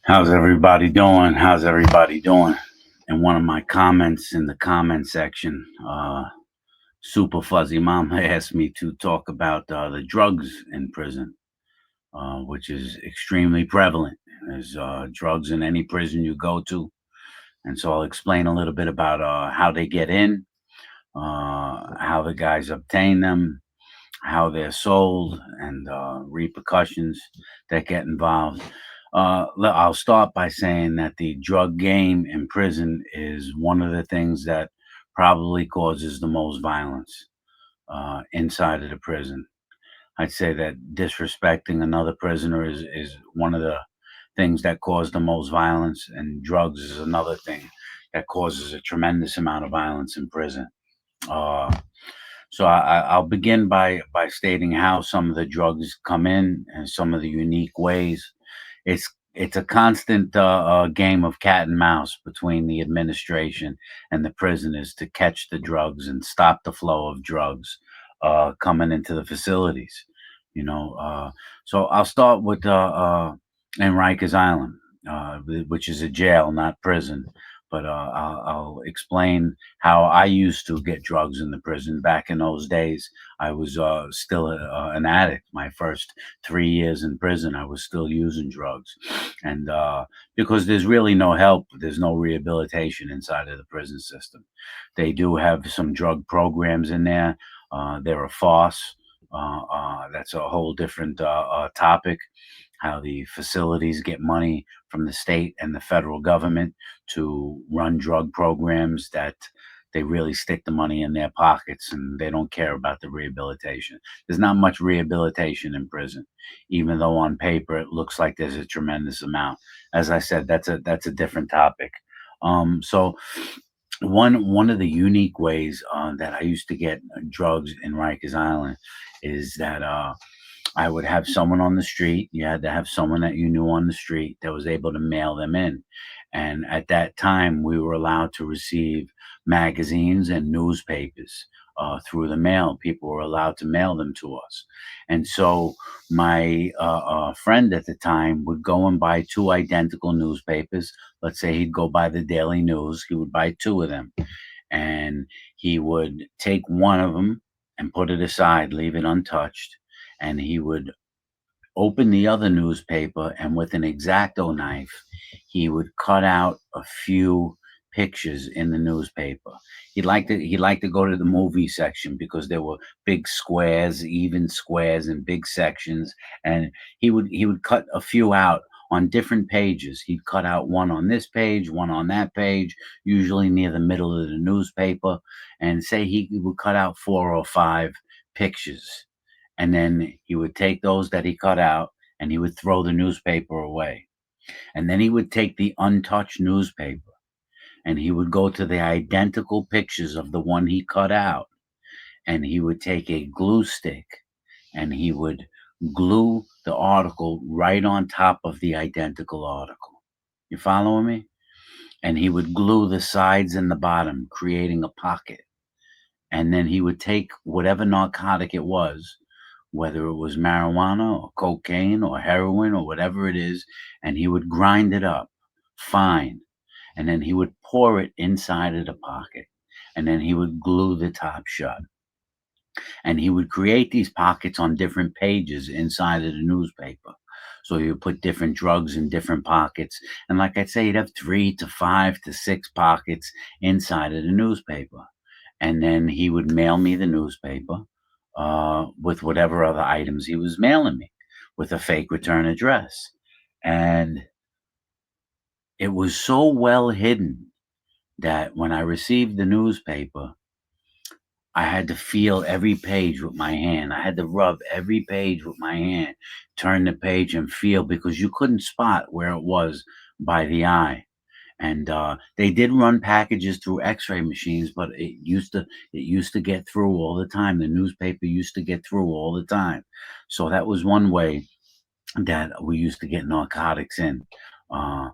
How's everybody doing? How's everybody doing? In one of my comments in the comment section, Super Fuzzy Mama asked me to talk about the drugs in prison, which is extremely prevalent. There's drugs in any prison you go to. And so I'll explain a little bit about how they get in, how the guys obtain them, how they're sold, and repercussions that get involved. I'll start by saying that the drug game in prison is one of the things that probably causes the most violence inside of the prison. I'd say that disrespecting another prisoner is one of the things that cause the most violence, and drugs is another thing that causes a tremendous amount of violence in prison. Uh, I'll begin by stating how some of the drugs come in and some of the unique ways. It's a constant game of cat and mouse between the administration and the prisoners to catch the drugs and stop the flow of drugs coming into the facilities. You know, so I'll start with in Rikers Island, which is a jail, not prison. But I'll explain how I used to get drugs in the prison back in those days. I was still an addict. My first 3 years in prison, I was still using drugs, and because there's really no help, there's no rehabilitation inside of the prison system. They do have some drug programs in there. They're a farce. That's a whole different topic. How the facilities get money from the state and the federal government to run drug programs that they really stick the money in their pockets and they don't care about the rehabilitation. There's not much rehabilitation in prison, even though on paper it looks like there's a tremendous amount. As I said, that's a different topic. So one of the unique ways that I used to get drugs in Rikers Island is that I would have someone on the street. You had to have someone that you knew on the street that was able to mail them in. And at that time, we were allowed to receive magazines and newspapers through the mail. People were allowed to mail them to us. And so my friend at the time would go and buy two identical newspapers. Let's say he'd go buy the Daily News, he would buy two of them. And he would take one of them and put it aside, leave it untouched, and he would open the other newspaper, and with an X-Acto knife, he would cut out a few pictures in the newspaper. He'd like to go to the movie section because there were big squares, even squares, and big sections, and he would cut a few out on different pages. He'd cut out one on this page, one on that page, usually near the middle of the newspaper, and say he would cut out four or five pictures, and then he would take those that he cut out and he would throw the newspaper away. And then he would take the untouched newspaper and he would go to the identical pictures of the one he cut out, and he would take a glue stick and he would glue the article right on top of the identical article. You following me? And he would glue the sides and the bottom, creating a pocket. And then he would take whatever narcotic it was, whether it was marijuana or cocaine or heroin or whatever it is, and he would grind it up fine. And then he would pour it inside of the pocket. And then he would glue the top shut. And he would create these pockets on different pages inside of the newspaper. So he would put different drugs in different pockets. And like I say, he'd have 3 to 5 to 6 pockets inside of the newspaper. And then he would mail me the newspaper with whatever other items he was mailing me with a fake return address. And it was so well hidden that when I received the newspaper, I had to feel every page with my hand. I had to rub every page with my hand, turn the page and feel, because you couldn't spot where it was by the eye. And they did run packages through X-ray machines, but it used to get through all the time. The newspaper used to get through all the time. So that was one way that we used to get narcotics in. Uh,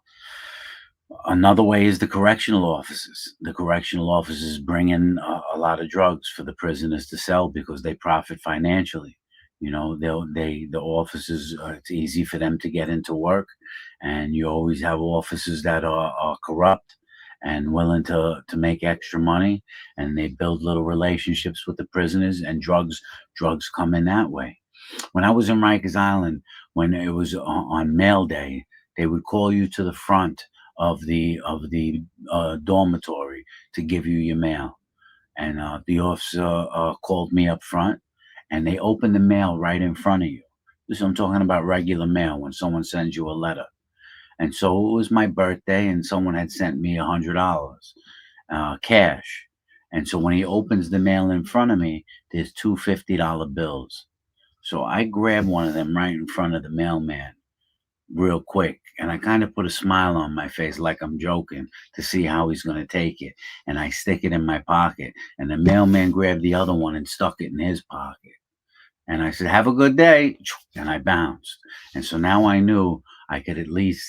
Another way is the correctional offices. The correctional offices bring in a lot of drugs for the prisoners to sell because they profit financially. The officers, it's easy for them to get into work, and you always have officers that are corrupt and willing to make extra money, and they build little relationships with the prisoners, and drugs come in that way. When I was in Rikers Island, when it was on mail day, they would call you to the front of the dormitory to give you your mail, and the officer called me up front, and they opened the mail right in front of you. This I'm talking about regular mail when someone sends you a letter. And so it was my birthday, and someone had sent me $100 cash. And so when he opens the mail in front of me, there's two $50 bills. So I grabbed one of them right in front of the mailman real quick. And I kind of put a smile on my face like I'm joking to see how he's going to take it. And I stick it in my pocket. And the mailman grabbed the other one and stuck it in his pocket. And I said, "Have a good day." And I bounced. And so now I knew I could at least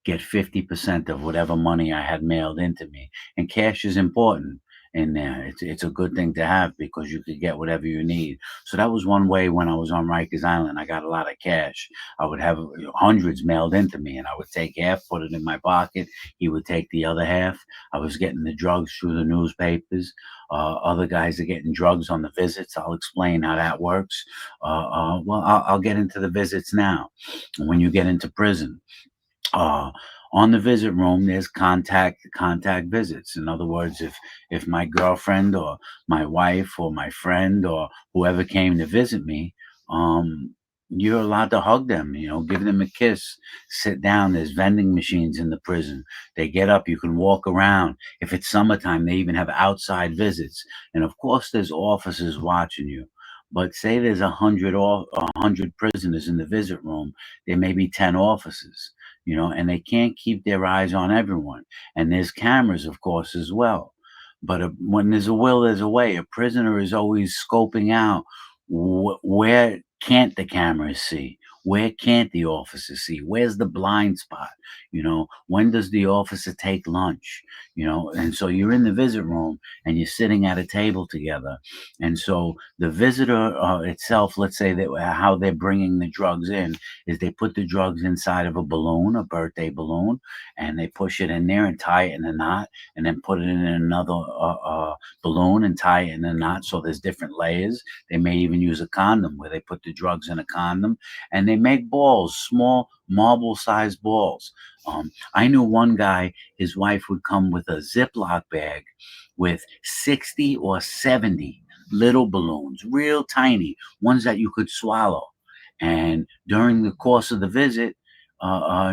get 50% of whatever money I had mailed into me. And cash is important in there. It's a good thing to have because you could get whatever you need. So that was one way when I was on Rikers Island. I got a lot of cash. I would have hundreds mailed into me, and I would take half, put it in my pocket. He would take the other half. I was getting the drugs through the newspapers. Other guys are getting drugs on the visits. I'll explain how that works. Well, I'll get into the visits now. When you get into prison, uh, on the visit room, there's contact visits. In other words, if my girlfriend or my wife or my friend or whoever came to visit me, you're allowed to hug them, give them a kiss, sit down. There's vending machines in the prison. They get up, you can walk around. If it's summertime, they even have outside visits. And of course, there's officers watching you. But say there's 100 prisoners in the visit room, there may be 10 officers, and they can't keep their eyes on everyone. And there's cameras, of course, as well. But when there's a will, there's a way. A prisoner is always scoping out where can't the cameras see? Where can't the officer see? Where's the blind spot? When does the officer take lunch? And so you're in the visit room and you're sitting at a table together. And so the visitor itself, let's say that how they're bringing the drugs in is they put the drugs inside of a balloon, a birthday balloon, and they push it in there and tie it in a knot, and then put it in another balloon and tie it in a knot. So there's different layers. They may even use a condom where they put the drugs in a condom, and they make balls, small marble-sized balls. I knew one guy, his wife would come with a Ziploc bag with 60 or 70 little balloons, real tiny, ones that you could swallow. And during the course of the visit,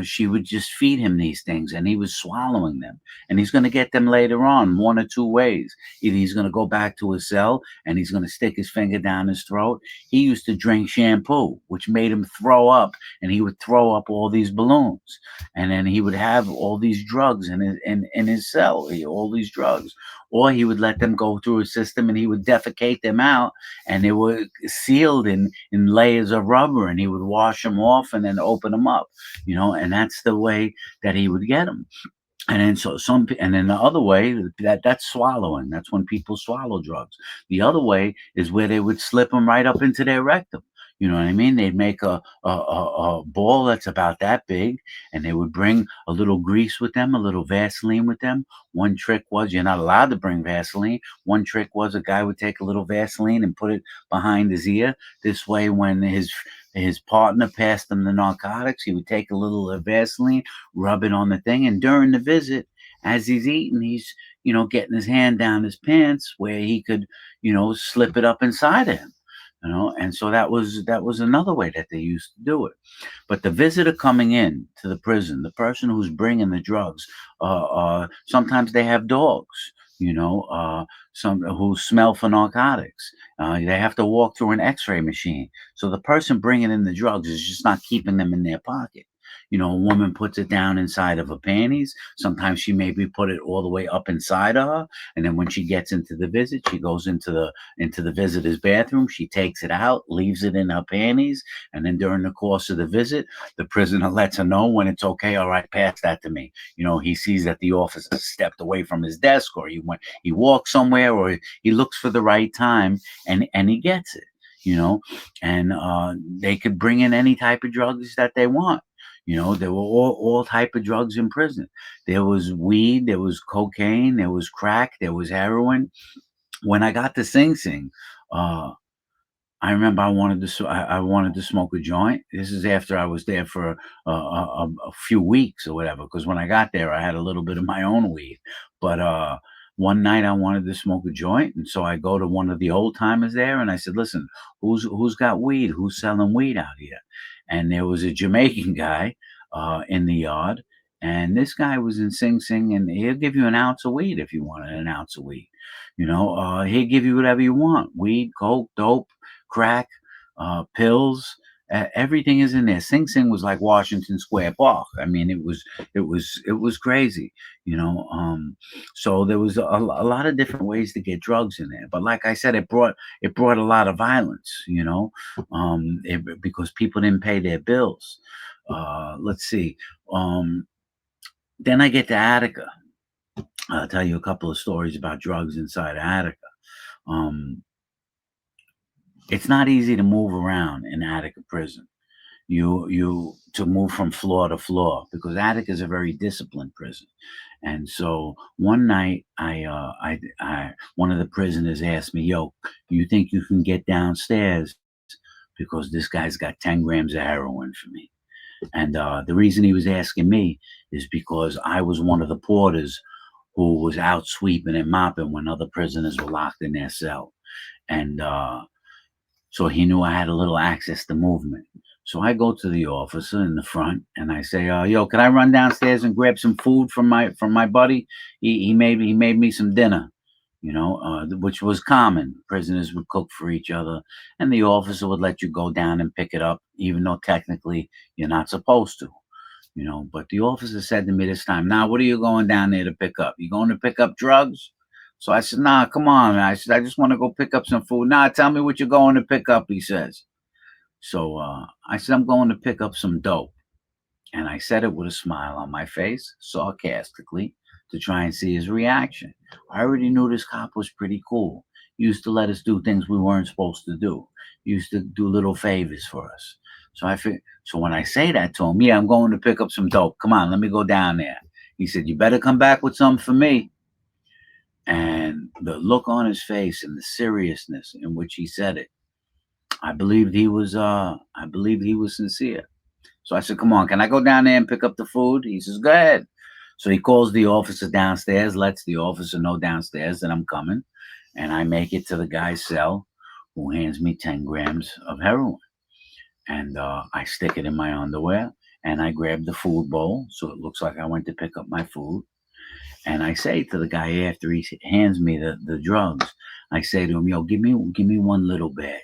she would just feed him these things, and he was swallowing them. And he's going to get them later on, one or two ways. Either he's going to go back to his cell and he's going to stick his finger down his throat. He used to drink shampoo, which made him throw up, and he would throw up all these balloons. And then he would have all these drugs in his cell, all these drugs. Or he would let them go through his system and he would defecate them out, and they were sealed in layers of rubber, and he would wash them off and then open them up, and that's the way that he would get them. And then and then the other way, that's swallowing. That's when people swallow drugs. The other way is where they would slip them right up into their rectum. You know what I mean? They'd make a ball that's about that big, and they would bring a little grease with them, a little Vaseline with them. One trick was you're not allowed to bring Vaseline. One trick was a guy would take a little Vaseline and put it behind his ear. This way, when his partner passed him the narcotics, he would take a little Vaseline, rub it on the thing, and during the visit, as he's eating, he's getting his hand down his pants where he could slip it up inside of him. And so that was another way that they used to do it. But the visitor coming in to the prison, the person who's bringing the drugs, sometimes they have dogs, some who smell for narcotics. They have to walk through an X-ray machine. So the person bringing in the drugs is just not keeping them in their pocket. A woman puts it down inside of her panties. Sometimes she maybe put it all the way up inside of her. And then when she gets into the visit, she goes into the visitor's bathroom. She takes it out, leaves it in her panties. And then during the course of the visit, the prisoner lets her know when it's okay. All right, pass that to me. He sees that the officer stepped away from his desk, or he walked somewhere, or he looks for the right time, and he gets it. and they could bring in any type of drugs that they want. There were all type of drugs in prison. There was weed, there was cocaine, there was crack, there was heroin. When I got to Sing Sing, uh, I remember I wanted to smoke a joint. This is after I was there for a few weeks or whatever. Because when I got there, I had a little bit of my own weed. But one night I wanted to smoke a joint, and so I go to one of the old timers there, and I said, "Listen, who's got weed? Who's selling weed out here?" And there was a Jamaican guy in the yard, and this guy was in Sing Sing, and he'll give you an ounce of weed if you wanted an ounce of weed. He'll give you whatever you want: weed, coke, dope, crack, pills. Everything is in there. Sing Sing was like Washington Square Park. I mean, it was crazy, you know. So there was a lot of different ways to get drugs in there. But like I said, it brought a lot of violence, because people didn't pay their bills. Let's see. Um, then I get to Attica. I'll tell you a couple of stories about drugs inside Attica. Um, it's not easy to move around in Attica prison. You to move from floor to floor because Attica is a very disciplined prison. And so one night, one of the prisoners asked me, "Yo, you think you can get downstairs because this guy's got 10 grams of heroin for me?" And the reason he was asking me is because I was one of the porters who was out sweeping and mopping when other prisoners were locked in their cell. And so he knew I had a little access to movement. So I go to the officer in the front and I say, "Yo, can I run downstairs and grab some food from my buddy? He made me some dinner." Which was common. Prisoners would cook for each other, and the officer would let you go down and pick it up, even though technically you're not supposed to. But the officer said to me this time, "Now, what are you going down there to pick up? You going to pick up drugs?" So I said, "Nah, come on." I said, "I just want to go pick up some food." "Nah, tell me what you're going to pick up," he says. So I said, "I'm going to pick up some dope." And I said it with a smile on my face, sarcastically, to try and see his reaction. I already knew this cop was pretty cool. He used to let us do things we weren't supposed to do. He used to do little favors for us. So when I say that to him, "Yeah, I'm going to pick up some dope. Come on, let me go down there." He said, "You better come back with some for me." And the look on his face and the seriousness in which he said it, I believed he was sincere. So I said, "Come on, can I go down there and pick up the food?" He says, "Go ahead." So he calls the officer downstairs, lets the officer know downstairs that I'm coming, and I make it to the guy's cell, who hands me 10 grams of heroin. And I stick it in my underwear, and I grab the food bowl so it looks like I went to pick up my food. And I say to the guy after he hands me the drugs, I say to him, "Yo, give me one little bag."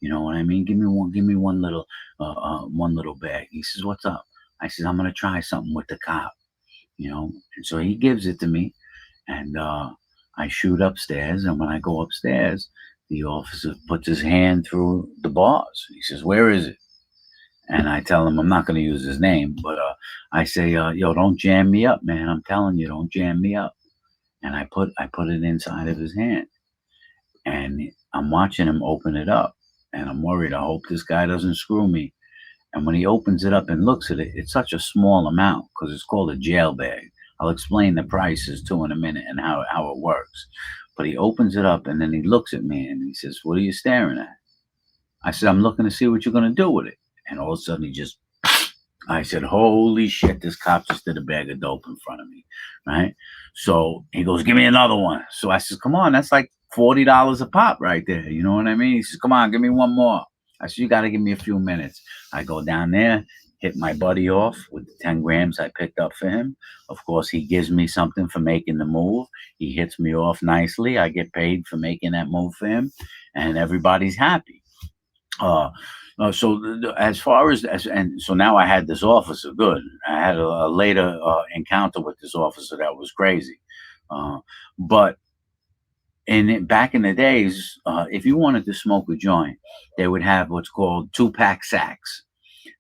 You know what I mean? Give me one little bag. He says, "What's up?" I says, "I'm gonna try something with the cop." And so he gives it to me, and I shoot upstairs. And when I go upstairs, the officer puts his hand through the bars. He says, "Where is it?" And I tell him I'm not going to use his name, but I say, "Yo, don't jam me up, man. I'm telling you, don't jam me up." And I put it inside of his hand, and I'm watching him open it up, and I'm worried. I hope this guy doesn't screw me. And when he opens it up and looks at it, it's such a small amount because it's called a jail bag. I'll explain the prices too in a minute and how it works. But he opens it up and then he looks at me and he says, "What are you staring at?" I said, "I'm looking to see what you're going to do with it." And all of a sudden he just I said, "Holy shit, this cop just did a bag of dope in front of me." Right. So he goes, "Give me another one." So I says, "Come on, that's like $40 a pop right there." You know what I mean? He says, "Come on, give me one more." I said, "You got to give me a few minutes." I go down there, hit my buddy off with the 10 grams I picked up for him. Of course, he gives me something for making the move. He hits me off nicely. I get paid for making that move for him, and everybody's happy. Uh, so as far as and so now I had this officer. Good. I had a later encounter with this officer that was crazy. Uh, but back in the days, if you wanted to smoke a joint, they would have what's called 2-pack sacks.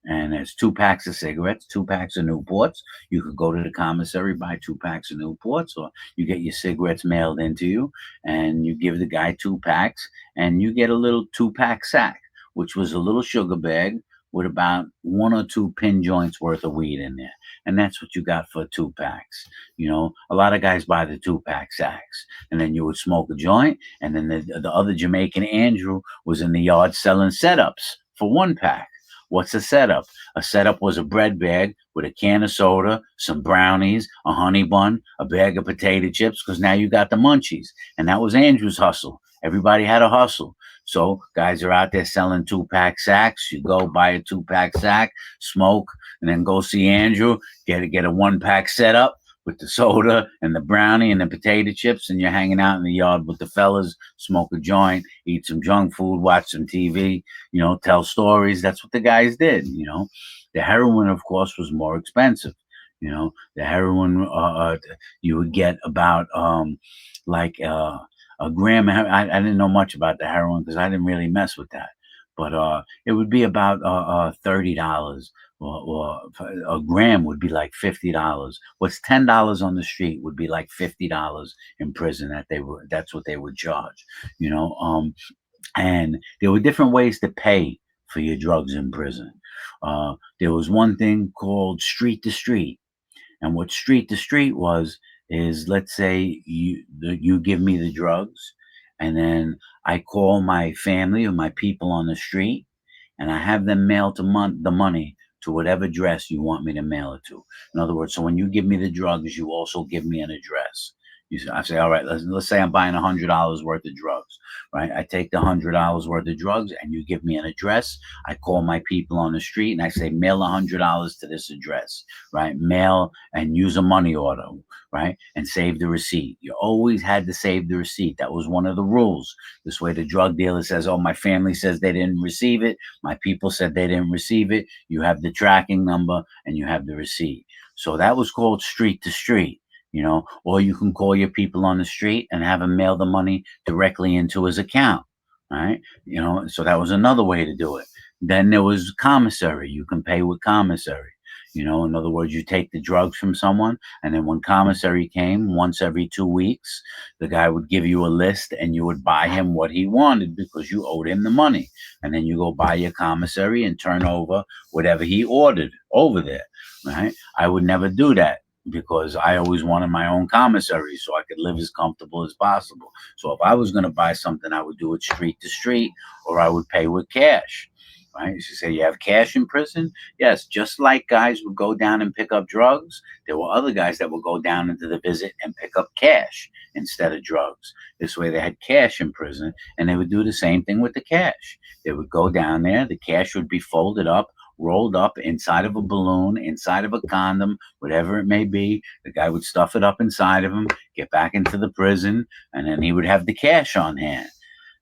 And there's 2 packs of cigarettes, 2 packs of Newports. You could go to the commissary, buy 2 packs of Newports, or you get your cigarettes mailed into you, and you give the guy 2 packs, and you get a little 2 pack sack, which was a little sugar bag with about 1 or 2 pin joints worth of weed in there. And that's what you got for 2 packs. A lot of guys buy the 2 pack sacks, and then you would smoke a joint, and then the other Jamaican Andrew was in the yard selling setups for 1 pack. What's a setup? A setup was a bread bag with a can of soda, some brownies, a honey bun, a bag of potato chips, because now you got the munchies. And that was Andrew's hustle. Everybody had a hustle. So guys are out there selling 2 pack sacks. You go buy a 2 pack sack, smoke, and then go see Andrew, get a 1 pack setup with the soda and the brownie and the potato chips, and you're hanging out in the yard with the fellas, smoke a joint, eat some junk food, watch some TV, tell stories. That's what the guys did. The heroin, of course, was more expensive. The heroin, you would get about like a gram. I didn't know much about the heroin because I didn't really mess with that. But it would be about $30, or a gram would be like $50. What's $10 on the street would be like $50 in prison. That's what they would charge. You know, and there were different ways to pay for your drugs in prison. There was one thing called street to street. And what street to street is, let's say you give me the drugs, and then I call my family or my people on the street, and I have them mail the money to whatever address you want me to mail it to. In other words, so when you give me the drugs, you also give me an address. I say, all right, let's say I'm buying $100 worth of drugs, right? I take the $100 worth of drugs, and you give me an address. I call my people on the street, and I say, mail $100 to this address, right? Mail and use a money order, right? And save the receipt. You always had to save the receipt. That was one of the rules. This way, the drug dealer says, oh, my family says they didn't receive it. My people said they didn't receive it. You have the tracking number, and you have the receipt. So that was called street to street. Or you can call your people on the street and have him mail the money directly into his account, right? So that was another way to do it. Then there was commissary. You can pay with commissary. In other words, you take the drugs from someone, and then when commissary came once every 2 weeks, the guy would give you a list, and you would buy him what he wanted because you owed him the money. And then you go buy your commissary and turn over whatever he ordered over there, right? I would never do that, because I always wanted my own commissary so I could live as comfortable as possible. So if I was going to buy something, I would do it street to street, or I would pay with cash. Right? You say, you have cash in prison? Yes, just like guys would go down and pick up drugs, there were other guys that would go down into the visit and pick up cash instead of drugs. This way they had cash in prison, and they would do the same thing with the cash. They would go down there, the cash would be folded up, rolled up inside of a balloon, inside of a condom, whatever it may be. The guy would stuff it up inside of him, get back into the prison, and then he would have the cash on hand.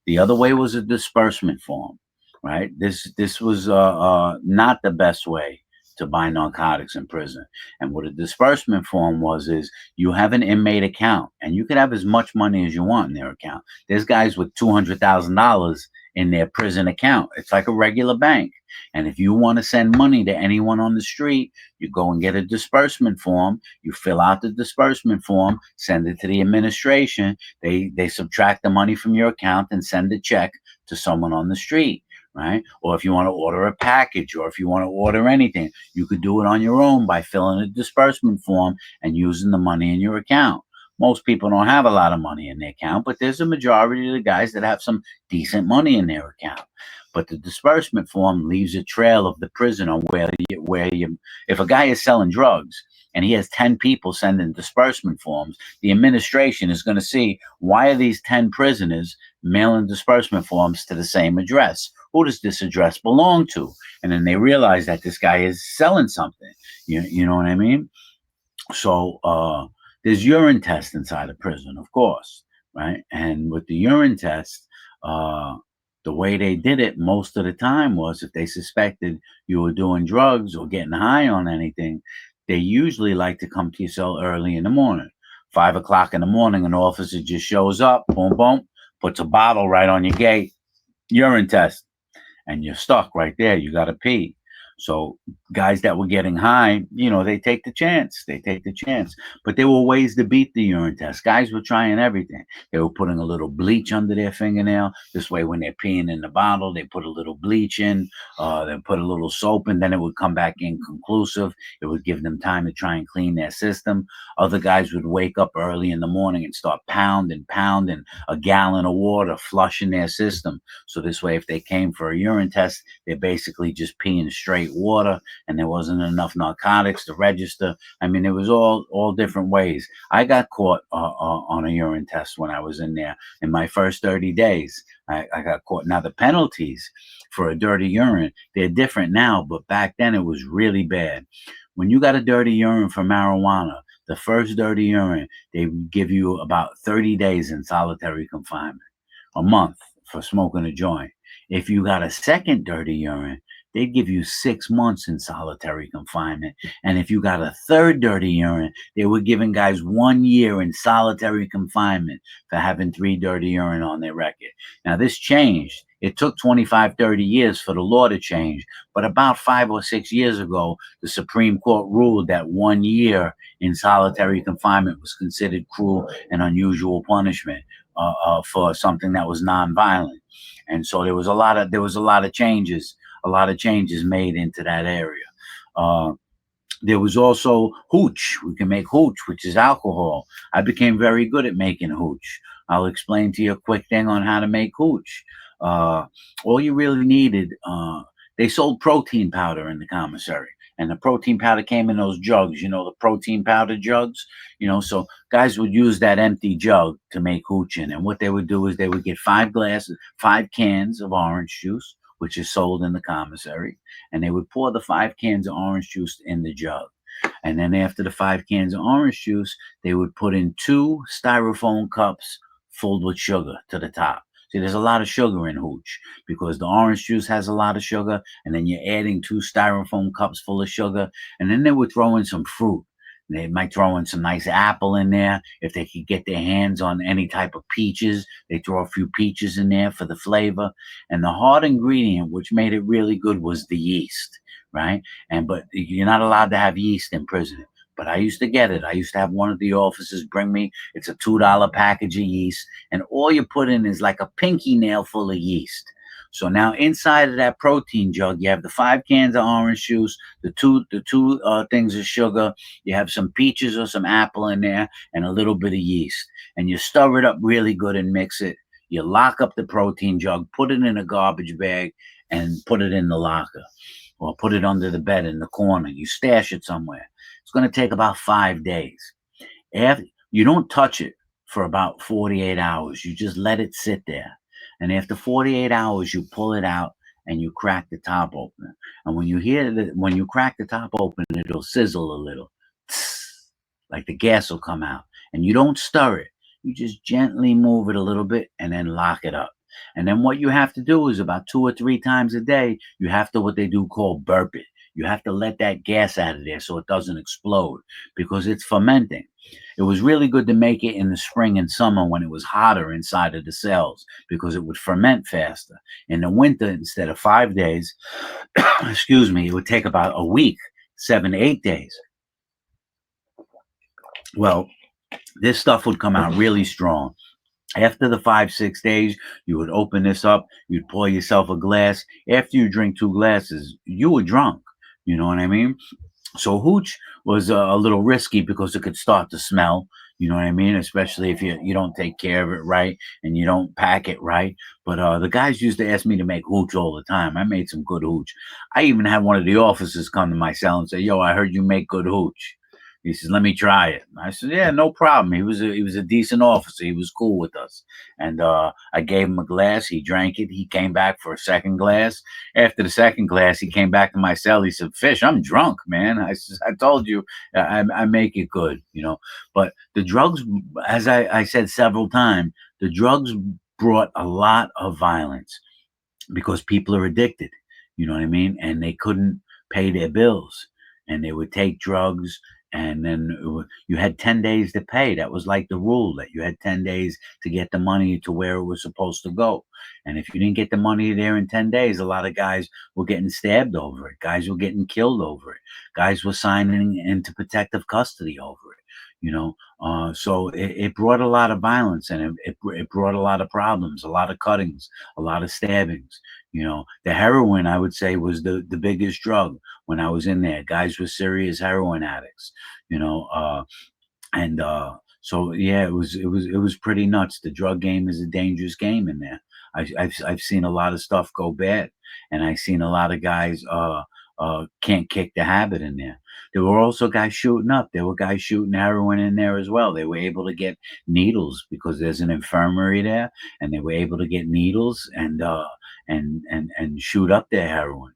The other way was a disbursement form, right? This was not the best way to buy narcotics in prison. And what a disbursement form is you have an inmate account, and you could have as much money as you want in their account. There's guys with $200,000 in their prison account. It's like a regular bank. And if you want to send money to anyone on the street, you go and get a disbursement form. You fill out the disbursement form, send it to the administration. They subtract the money from your account and send a check to someone on the street. Right? Or if you want to order a package, or if you want to order anything, you could do it on your own by filling a disbursement form and using the money in your account. Most people don't have a lot of money in their account, but there's a majority of the guys that have some decent money in their account. But the disbursement form leaves a trail of the prison on where you, if a guy is selling drugs and he has 10 people sending disbursement forms, the administration is going to see, why are these 10 prisoners mailing disbursement forms to the same address? Who does this address belong to? And then they realize that this guy is selling something. You know what I mean? So there's urine tests inside of prison, of course, right? And with the urine test, the way they did it most of the time was, if they suspected you were doing drugs or getting high on anything, they usually like to come to your cell early in the morning. 5 o'clock in the morning, an officer just shows up, boom, boom, puts a bottle right on your gate, urine test, and you're stuck right there. You got to pee. So guys that were getting high, they take the chance. They take the chance. But there were ways to beat the urine test. Guys were trying everything. They were putting a little bleach under their fingernail. This way, when they're peeing in the bottle, they put a little bleach in. They put a little soap, and then it would come back inconclusive. It would give them time to try and clean their system. Other guys would wake up early in the morning and start pounding a gallon of water, flushing their system. So this way, if they came for a urine test, they're basically just peeing straight water, and there wasn't enough narcotics to register. I mean, it was all different ways. I got caught on a urine test when I was in there in my first 30 days. I got caught. Now the penalties for a dirty urine, they're different now, but back then it was really bad. When you got a dirty urine for marijuana, the first dirty urine, they give you about 30 days in solitary confinement, a month for smoking a joint. If you got a second dirty urine, they'd give you 6 months in solitary confinement. And if you got a third dirty urine, they were giving guys 1 year in solitary confinement for having three dirty urine on their record. Now, this changed. It took 25, 30 years for the law to change. But about 5 or 6 years ago, the Supreme Court ruled that 1 year in solitary confinement was considered cruel and unusual punishment for something that was nonviolent. And so there was a lot of changes made into that area. Uh, there was also hooch. We can make hooch, which is alcohol. I became very good at making hooch. I'll explain to you a quick thing on how to make hooch. Uh, all you really needed, they sold protein powder in the commissary. And the protein powder came in those jugs, the protein powder jugs, so guys would use that empty jug to make hooch in. And what they would do is they would get 5 cans of orange juice, which is sold in the commissary, and they would pour the 5 cans of orange juice in the jug. And then after the 5 cans of orange juice, they would put in 2 styrofoam cups filled with sugar to the top. See, there's a lot of sugar in hooch because the orange juice has a lot of sugar, and then you're adding 2 styrofoam cups full of sugar, and then they would throw in some fruit. They might throw in some nice apple in there. If they could get their hands on any type of peaches, they throw a few peaches in there for the flavor. And the hard ingredient, which made it really good, was the yeast, right? But you're not allowed to have yeast in prison. But I used to get it. I used to have one of the officers bring me. It's a $2 package of yeast, and all you put in is like a pinky nail full of yeast. So now inside of that protein jug, you have the 5 cans of orange juice, the two things of sugar. You have some peaches or some apple in there, and a little bit of yeast. And you stir it up really good and mix it. You lock up the protein jug, put it in a garbage bag, and put it in the locker, or put it under the bed in the corner. You stash it somewhere. It's going to take about 5 days. After you don't touch it for about 48 hours, you just let it sit there. And after 48 hours, you pull it out and you crack the top open. And when you crack the top open, it'll sizzle a little, like the gas will come out. And you don't stir it. You just gently move it a little bit and then lock it up. And then what you have to do is about 2 or 3 times a day, you have to what they do call burp it. You have to let that gas out of there so it doesn't explode because it's fermenting. It was really good to make it in the spring and summer when it was hotter inside of the cells because it would ferment faster. In the winter, instead of 5 days, excuse me, it would take about a week, 7 to 8 days. Well, this stuff would come out really strong. After the 5, 6 days, you would open this up, you'd pour yourself a glass. After you drink 2 glasses, you were drunk. You know what I mean? So hooch was a little risky because it could start to smell. You know what I mean? Especially if you don't take care of it right and you don't pack it right. But the guys used to ask me to make hooch all the time. I made some good hooch. I even had one of the officers come to my cell and say, "Yo, I heard you make good hooch." He says, "Let me try it." I said, "Yeah, no problem." He was a decent officer. He was cool with us, and I gave him a glass. He drank it. He came back for a second glass. After the second glass, he came back to my cell. He said, "Fish, I'm drunk, man." I said, "I told you, I make it good." But the drugs, as I said several times, the drugs brought a lot of violence because people are addicted. You know what I mean? And they couldn't pay their bills, and they would take drugs, and then you had 10 days to pay. That was like the rule, that you had 10 days to get the money to where it was supposed to go. And if you didn't get the money there in 10 days, a lot of guys were getting stabbed over it. Guys were getting killed over it. Guys were signing into protective custody over it. So it brought a lot of violence, and it brought a lot of problems, a lot of cuttings, a lot of stabbings. The heroin, I would say, was the biggest drug when I was in there. Guys were serious heroin addicts, you know. And so yeah, it was pretty nuts. The drug game is a dangerous game in there. I've seen a lot of stuff go bad, and I've seen a lot of guys can't kick the habit in there. There were also guys shooting up. There were guys shooting heroin in there as well. They were able to get needles because there's an infirmary there, and they were able to get needles and shoot up their heroin.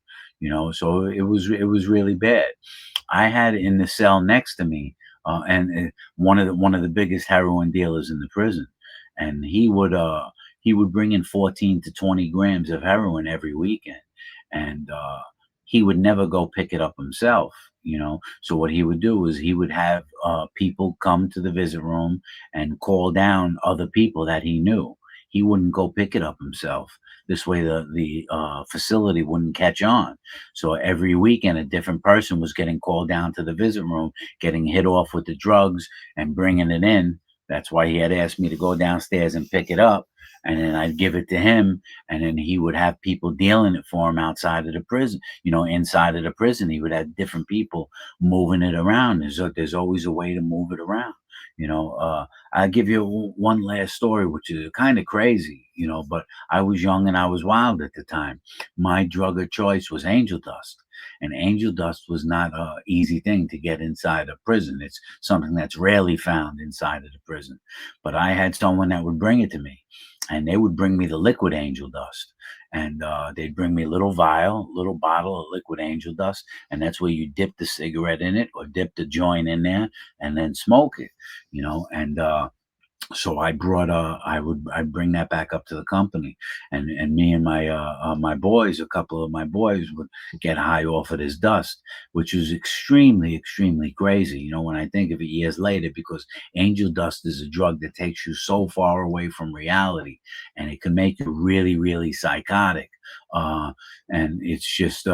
So it was really bad. I had in the cell next to me, and one of the biggest heroin dealers in the prison, and he would bring in 14 to 20 grams of heroin every weekend, and he would never go pick it up himself. So what he would do is he would have people come to the visit room and call down other people that he knew. He wouldn't go pick it up himself. This way, the facility wouldn't catch on. So every weekend, a different person was getting called down to the visit room, getting hit off with the drugs and bringing it in. That's why he had asked me to go downstairs and pick it up. And then I'd give it to him. And then he would have people dealing it for him outside of the prison, inside of the prison. He would have different people moving it around. There's always a way to move it around. I'll give you one last story, which is kind of crazy, but I was young and I was wild at the time. My drug of choice was angel dust. And angel dust was not an easy thing to get inside a prison. It's something that's rarely found inside of the prison. But I had someone that would bring it to me, and they would bring me the liquid angel dust. And they'd bring me a little vial, little bottle of liquid angel dust. And that's where you dip the cigarette in it or dip the joint in there and then smoke it, and so I'd bring that back up to the company, and me and my boys, a couple of my boys would get high off of this dust, which was extremely, extremely crazy, when I think of it years later, because angel dust is a drug that takes you so far away from reality, and it can make you really, really psychotic. uh and it's just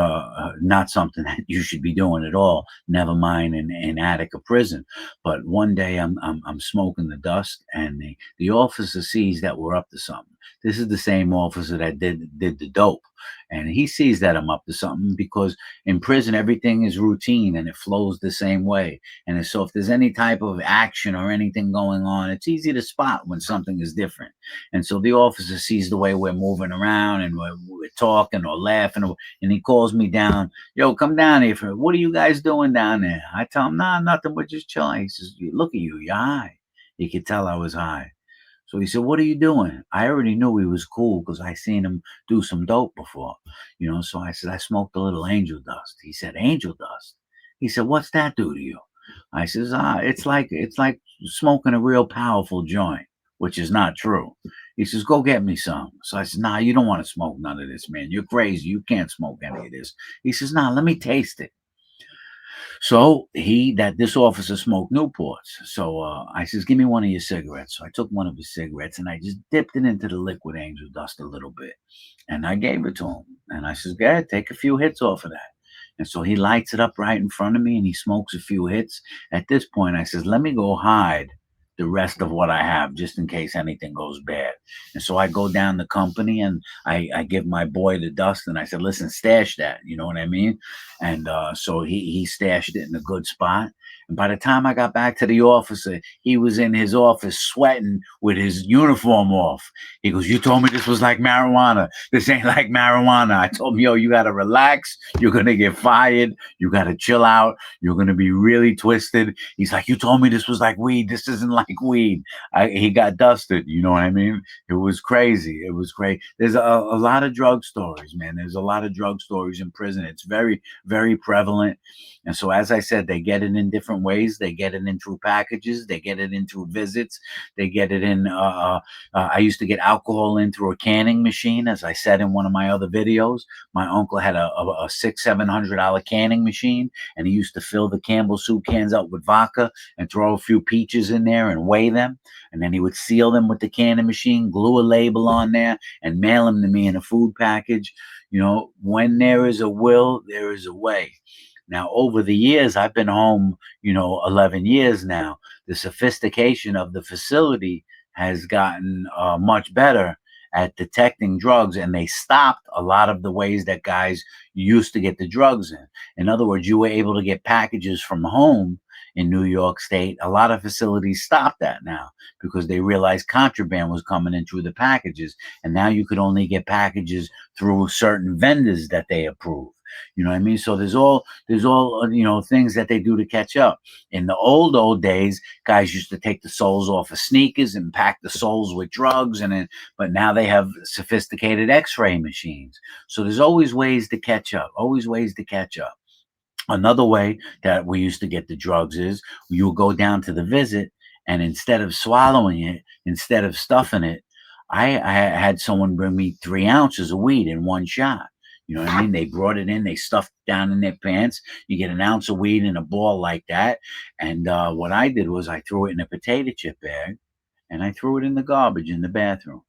not something that you should be doing at all, never mind in Attica prison. But one day I'm smoking the dust, and the officer sees that we're up to something. This is the same officer that did the dope, and he sees that I'm up to something because in prison everything is routine and it flows the same way. And so if there's any type of action or anything going on, it's easy to spot when something is different. And so the officer sees the way we're moving around and we're talking or laughing, and he calls me down. Yo, come down here. What are you guys doing down there? I tell him, nah, nothing. We're just chilling. He says, look at you. You're high. He could tell I was high. So he said, what are you doing? I already knew he was cool because I seen him do some dope before. So I said, I smoked a little angel dust. He said, angel dust? He said, what's that do to you? I says, it's like smoking a real powerful joint, which is not true. He says, go get me some. So I said, nah, you don't want to smoke none of this, man. You're crazy. You can't smoke any of this. He says, nah, let me taste it. So this officer smoked Newports. So I says, give me one of your cigarettes. So I took one of his cigarettes and I just dipped it into the liquid angel dust a little bit. And I gave it to him. And I says, go ahead, take a few hits off of that. And so he lights it up right in front of me and he smokes a few hits. At this point, I says, let me go hide the rest of what I have just in case anything goes bad. And so I go down the company and I give my boy the dust and I said, listen, stash that. You know what I mean? And so he stashed it in a good spot. And by the time I got back to the officer, he was in his office sweating with his uniform off. He goes, you told me this was like marijuana. This ain't like marijuana. I told him, yo, you got to relax. You're going to get fired. You got to chill out. You're going to be really twisted. He's like, you told me this was like weed. This isn't like weed. He got dusted. You know what I mean? It was crazy. It was great. There's a lot of drug stories, man. There's a lot of drug stories in prison. It's very, very prevalent. And so, as I said, they get it in different different ways. They get it in through packages, they get it in through visits, they get it in. I used to get alcohol in through a canning machine, as I said in one of my other videos. My uncle had a $600-700 canning machine, and he used to fill the Campbell soup cans up with vodka and throw a few peaches in there and weigh them. And then he would seal them with the canning machine, glue a label on there, and mail them to me in a food package. When there is a will, there is a way. Now, over the years, I've been home, 11 years now. The sophistication of the facility has gotten much better at detecting drugs, and they stopped a lot of the ways that guys used to get the drugs in. In other words, you were able to get packages from home in New York State. A lot of facilities stopped that now because they realized contraband was coming in through the packages. And now you could only get packages through certain vendors that they approve. You know what I mean? So there's all things that they do to catch up. In the old days, guys used to take the soles off of sneakers and pack the soles with drugs, but now they have sophisticated X-ray machines. So there's always ways to catch up. Always ways to catch up. Another way that we used to get the drugs is you'll go down to the visit, and instead of swallowing it, instead of stuffing it, I had someone bring me 3 ounces of weed in one shot. You know what I mean? They brought it in, they stuffed it down in their pants. You get an ounce of weed in a ball like that. And what I did was I threw it in a potato chip bag, and I threw it in the garbage in the bathroom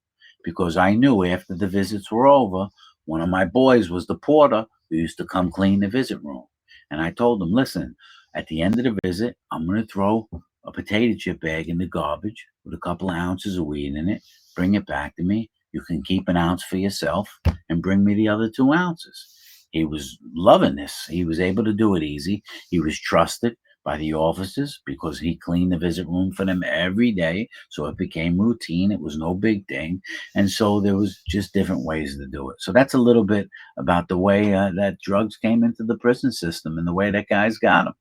because I knew after the visits were over, one of my boys was the porter who used to come clean the visit room. And I told him, listen, at the end of the visit, I'm going to throw a potato chip bag in the garbage with a couple of ounces of weed in it. Bring it back to me. You can keep an ounce for yourself and bring me the other 2 ounces. He was loving this. He was able to do it easy. He was trusted by the officers because he cleaned the visit room for them every day. So it became routine. It was no big thing. And so there was just different ways to do it. So that's a little bit about the way that drugs came into the prison system and the way that guys got them.